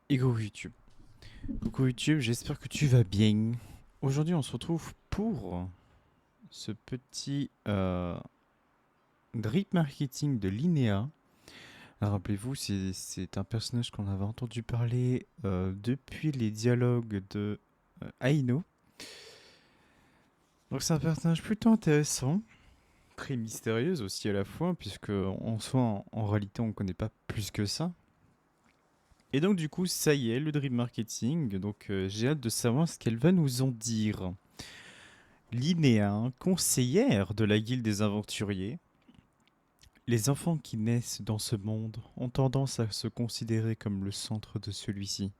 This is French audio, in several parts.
Et coucou YouTube. Coucou YouTube, j'espère que tu vas bien. Aujourd'hui, on se retrouve pour ce petit drip marketing de Linéa. Rappelez-vous, c'est un personnage qu'on avait entendu parler depuis les dialogues de Aino. Donc c'est un personnage plutôt intéressant, très mystérieuse aussi à la fois, puisque en soi, en réalité, on ne connaît pas plus que ça. Et donc du coup, ça y est, le drip marketing. Donc j'ai hâte de savoir ce qu'elle va nous en dire. Linéa, conseillère de la Guilde des Aventuriers, les enfants qui naissent dans ce monde ont tendance à se considérer comme le centre de celui-ci.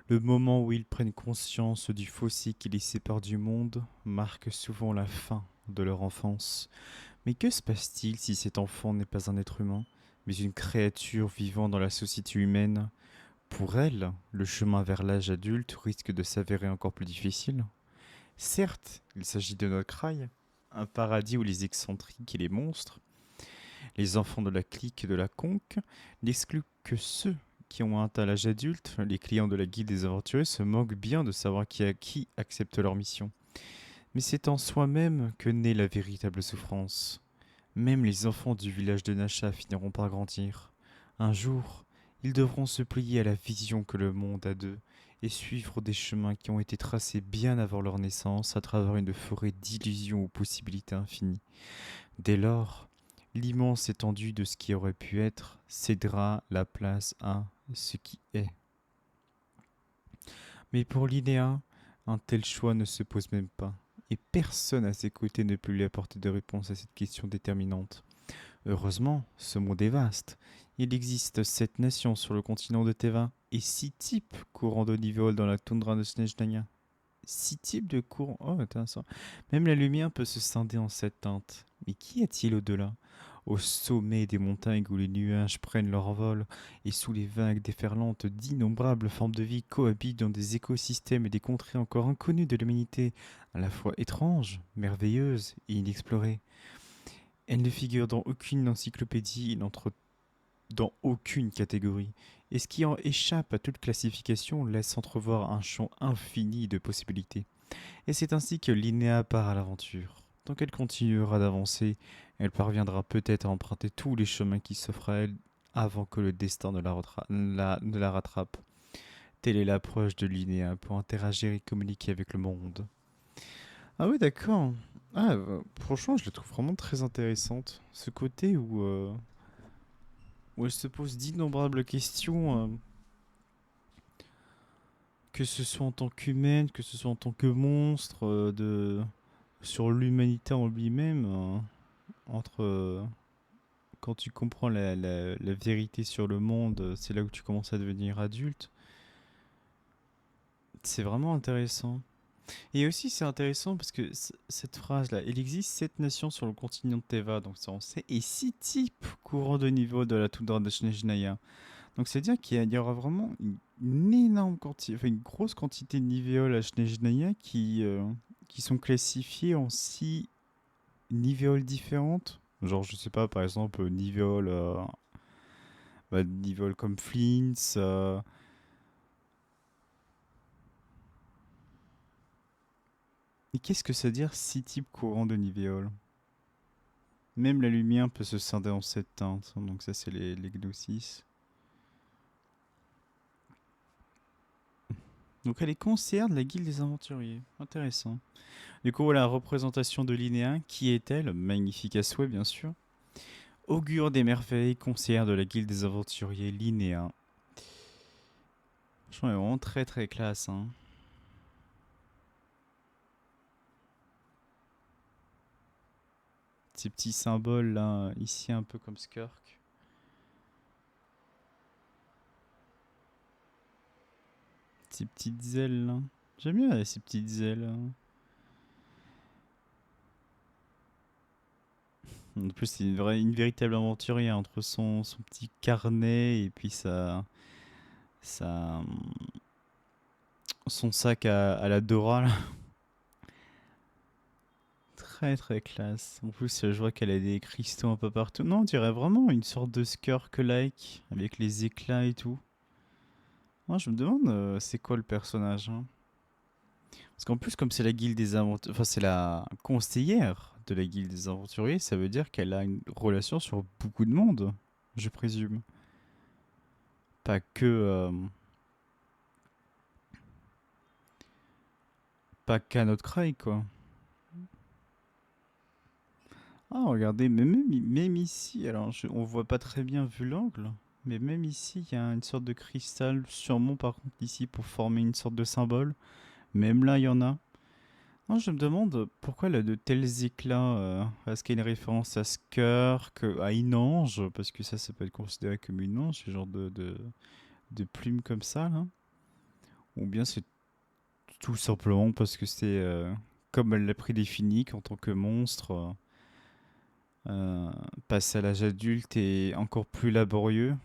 Le moment où ils prennent conscience du fossé qui les sépare du monde marque souvent la fin de leur enfance. Mais que se passe-t-il si cet enfant n'est pas un être humain, mais une créature vivant dans la société humaine? Pour elle, le chemin vers l'âge adulte risque de s'avérer encore plus difficile. Certes, il s'agit de notre rail, un paradis où les excentriques et les monstres, les enfants de la clique et de la conque, n'excluent que ceux qui ont atteint l'âge adulte, les clients de la guilde des aventuriers se moquent bien de savoir qui accepte leur mission. Mais c'est en soi-même que naît la véritable souffrance. Même les enfants du village de Nasha finiront par grandir. Un jour, ils devront se plier à la vision que le monde a d'eux et suivre des chemins qui ont été tracés bien avant leur naissance à travers une forêt d'illusions aux possibilités infinies. Dès lors, l'immense étendue de ce qui aurait pu être cédera la place à ce qui est. Mais pour Linéa, un tel choix ne se pose même pas, et personne à ses côtés ne peut lui apporter de réponse à cette question déterminante. Heureusement, ce monde est vaste. Il existe 7 nations sur le continent de Teva et 6 types courants de niveau dans la toundra de Snezhnaya. 6 types de courants. Oh, intéressant. Même la lumière peut se scinder en 7 teintes. Mais qu'y a-t-il au-delà? Au sommet des montagnes où les nuages prennent leur vol et sous les vagues déferlantes, d'innombrables formes de vie cohabitent dans des écosystèmes et des contrées encore inconnues de l'humanité, à la fois étranges, merveilleuses et inexplorées. Elle ne figure dans aucune encyclopédie, il n'entre dans aucune catégorie. Et ce qui en échappe à toute classification laisse entrevoir un champ infini de possibilités. Et c'est ainsi que Linnea part à l'aventure. Tant qu'elle continuera d'avancer, elle parviendra peut-être à emprunter tous les chemins qui s'offrent à elle avant que le destin ne la rattrape. Telle est l'approche de Linnea pour interagir et communiquer avec le monde. Ah oui, d'accord. Ah, franchement, je la trouve vraiment très intéressante. Ce côté où elle se pose d'innombrables questions, que ce soit en tant qu'humaine, que ce soit en tant que monstre, sur l'humanité en lui-même, entre quand tu comprends la vérité sur le monde, c'est là où tu commences à devenir adulte. C'est vraiment intéressant. Et aussi, c'est intéressant parce que cette phrase-là, il existe 7 nations sur le continent de Teva, donc ça on sait, et 6 types courants de niveau de la toundra de Snezhnaya. Donc c'est-à-dire qu'il y aura vraiment une énorme quantité, enfin une grosse quantité de niveaux à Snezhnaya qui sont classifiés en 6 niveaux différentes. Genre, je sais pas, par exemple, niveau comme Flints. Et qu'est-ce que ça veut dire 6 types courants de niveaux? Même la lumière peut se scinder en 7 teintes, donc ça c'est les Gnosis. Donc elle est conseillère de la guilde des aventuriers. Intéressant. Du coup, voilà la représentation de Linéa. Qui est-elle? Magnifique à souhait, bien sûr. Augure des merveilles, conseillère de la guilde des aventuriers Linéa. Franchement, elle est vraiment très très classe. Hein. Ces petits symboles là, ici un peu comme Skirk. Ces petites ailes là. J'aime bien ces petites ailes. Hein. En plus, c'est une véritable aventurière entre son petit carnet et puis sa, son sac à la Dora. Là. Très très classe. En plus, je vois qu'elle a des cristaux un peu partout. Non, on dirait vraiment une sorte de Skirk-like avec les éclats et tout. Moi, je me demande, c'est quoi le personnage, hein. Parce qu'en plus, comme c'est la guilde des aventuriers, enfin, c'est la conseillère de la guilde des aventuriers, ça veut dire qu'elle a une relation sur beaucoup de monde, je présume. Pas que, pas qu'à notre Craig, quoi. Ah, regardez, mais même ici, alors on voit pas très bien vu l'angle, mais même ici, il y a une sorte de cristal, sûrement par contre ici pour former une sorte de symbole. Même là, il y en a. Non, je me demande pourquoi elle a de tels éclats. Est-ce qu'il y a une référence à Skirk, à une ange? Parce que ça peut être considéré comme une ange, ce genre de plume comme ça, là. Ou bien c'est tout simplement parce que c'est comme elle l'a prédéfini qu'en tant que monstre, passer à l'âge adulte est encore plus laborieux.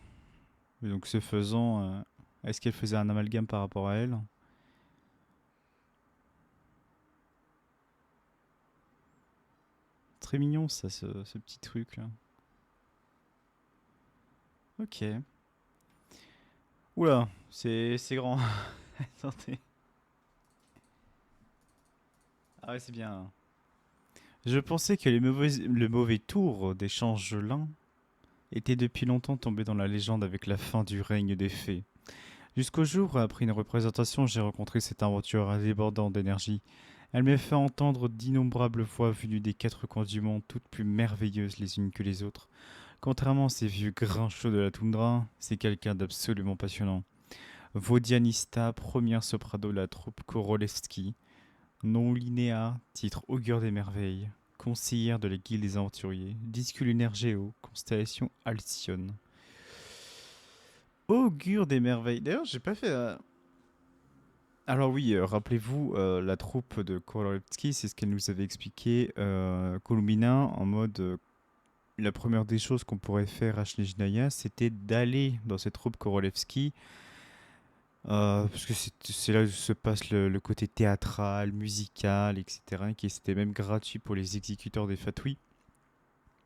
Et donc, ce faisant, est-ce qu'elle faisait un amalgame par rapport à elle? Très mignon, ça, ce petit truc-là. Ok. Oula, c'est grand. Attendez. Ah ouais, c'est bien. Je pensais que le mauvais tour des changelins était depuis longtemps tombé dans la légende avec la fin du règne des fées. Jusqu'au jour où, après une représentation, j'ai rencontré cette aventure débordant d'énergie. Elle m'a fait entendre d'innombrables voix venues des quatre coins du monde, toutes plus merveilleuses les unes que les autres. Contrairement à ces vieux grinchots de la toundra, c'est quelqu'un d'absolument passionnant. Vodianista, première soprano de la troupe Korolevski. Nom Linéa, titre Augure des merveilles. Conseillère de la guilde des aventuriers. Disque lunaire Géo, constellation Alcyone. Augure des merveilles. D'ailleurs, j'ai pas fait. Alors oui, rappelez-vous, la troupe de Korolevski, c'est ce qu'elle nous avait expliqué, Kolumina, en mode, la première des choses qu'on pourrait faire à Snezhnaya, c'était d'aller dans cette troupe Korolevski, parce que c'est là où se passe le côté théâtral, musical, etc., qui c'était même gratuit pour les exécuteurs des fatouis.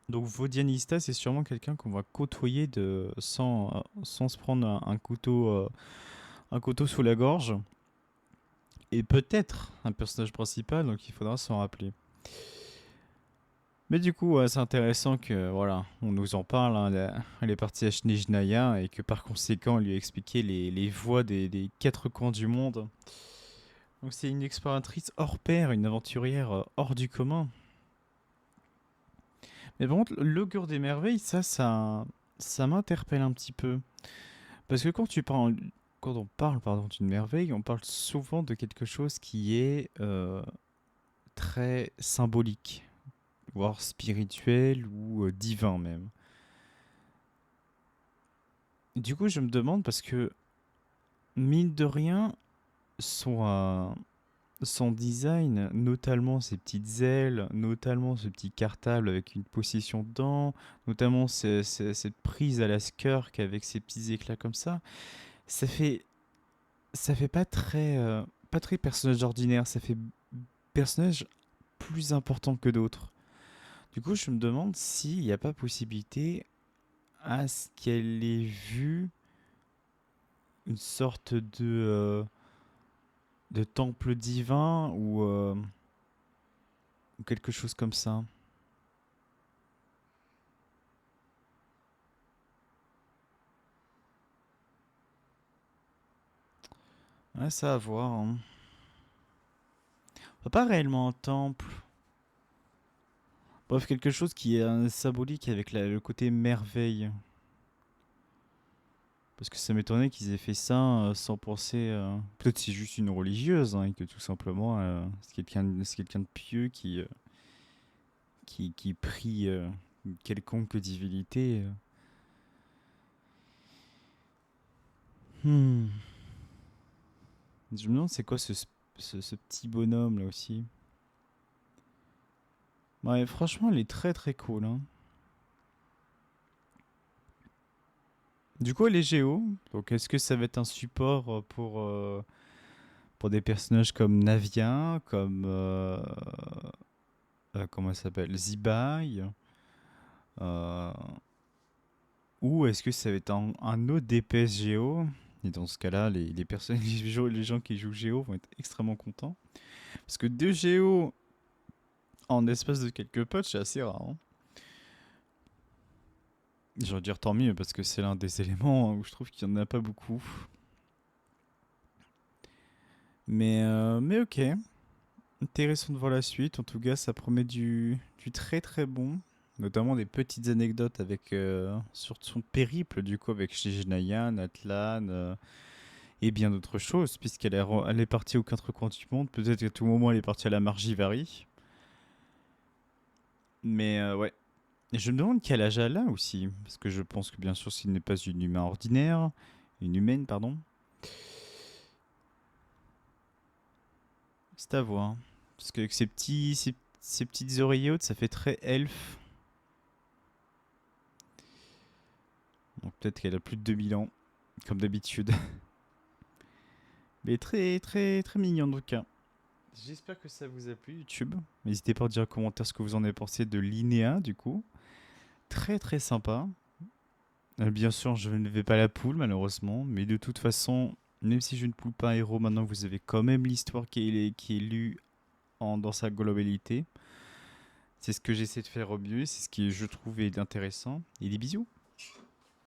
Donc Vodianista, c'est sûrement quelqu'un qu'on va côtoyer sans se prendre un couteau sous la gorge. Et peut-être un personnage principal, donc il faudra s'en rappeler. Mais du coup, ouais, c'est intéressant que voilà, on nous en parle, hein, elle est partie à Snezhnaya et que par conséquent, on lui a expliqué les voies des quatre coins du monde. Donc c'est une exploratrice hors pair, une aventurière hors du commun. Mais par contre, l'augure des merveilles, ça m'interpelle un petit peu. Parce que quand on parle pardon, d'une merveille, on parle souvent de quelque chose qui est très symbolique, voire spirituel ou divin même. Du coup, je me demande parce que, mine de rien, son, euh, son design, notamment ses petites ailes, notamment ce petit cartable avec une possession dedans, notamment cette prise à la Skirk avec ses petits éclats comme ça fait, ça fait pas très personnage ordinaire, ça fait personnage plus important que d'autres. Du coup, je me demande s'il n'y a pas possibilité à ce qu'elle ait vu une sorte de temple divin ou quelque chose comme ça. Ouais, ça à voir, hein. Pas réellement un temple. Bref, quelque chose qui est symbolique avec le côté merveille. Parce que ça m'étonnait qu'ils aient fait ça sans penser. Peut-être c'est juste une religieuse, hein, et que tout simplement c'est quelqu'un de pieux qui prie une quelconque divinité. Hmm. Je me demande c'est quoi ce petit bonhomme là aussi. Ouais, franchement, elle est très très cool, hein. Du coup, elle est Géo. Donc, est-ce que ça va être un support pour des personnages comme Navia, comme. Comment elle s'appelle Zibai ou est-ce que ça va être un autre DPS Géo Et dans ce cas-là, les personnes, les gens qui jouent Géo vont être extrêmement contents. Parce que 2 Géo en espace de quelques patchs, c'est assez rare, hein. Je veux dire tant mieux, parce que c'est l'un des éléments où je trouve qu'il n'y en a pas beaucoup. Mais ok. Intéressant de voir la suite. En tout cas, ça promet du très très bon. Notamment des petites anecdotes avec sur son périple du coup avec Shijnayan, Atlan et bien d'autres choses, elle est partie aux quatre coins du monde. Peut-être qu'à tout moment elle est partie à la Margivari. Mais ouais. Et je me demande quel âge elle a aussi. Parce que je pense que bien sûr s'il n'est pas une humaine ordinaire. Une humaine, pardon. C'est à voir. Parce qu'avec ces petites oreilles hautes, ça fait très elfe. Donc peut-être qu'elle a plus de 2000 ans, comme d'habitude. Mais très très très mignon en tout cas. J'espère que ça vous a plu YouTube. N'hésitez pas à dire en commentaire ce que vous en avez pensé de Linéa du coup. Très très sympa. Bien sûr, je ne vais pas la poule malheureusement, mais de toute façon, même si je ne poule pas un héros, maintenant vous avez quand même l'histoire qui est lue dans sa globalité. C'est ce que j'essaie de faire au mieux, c'est ce qui je trouve est intéressant. Et des bisous.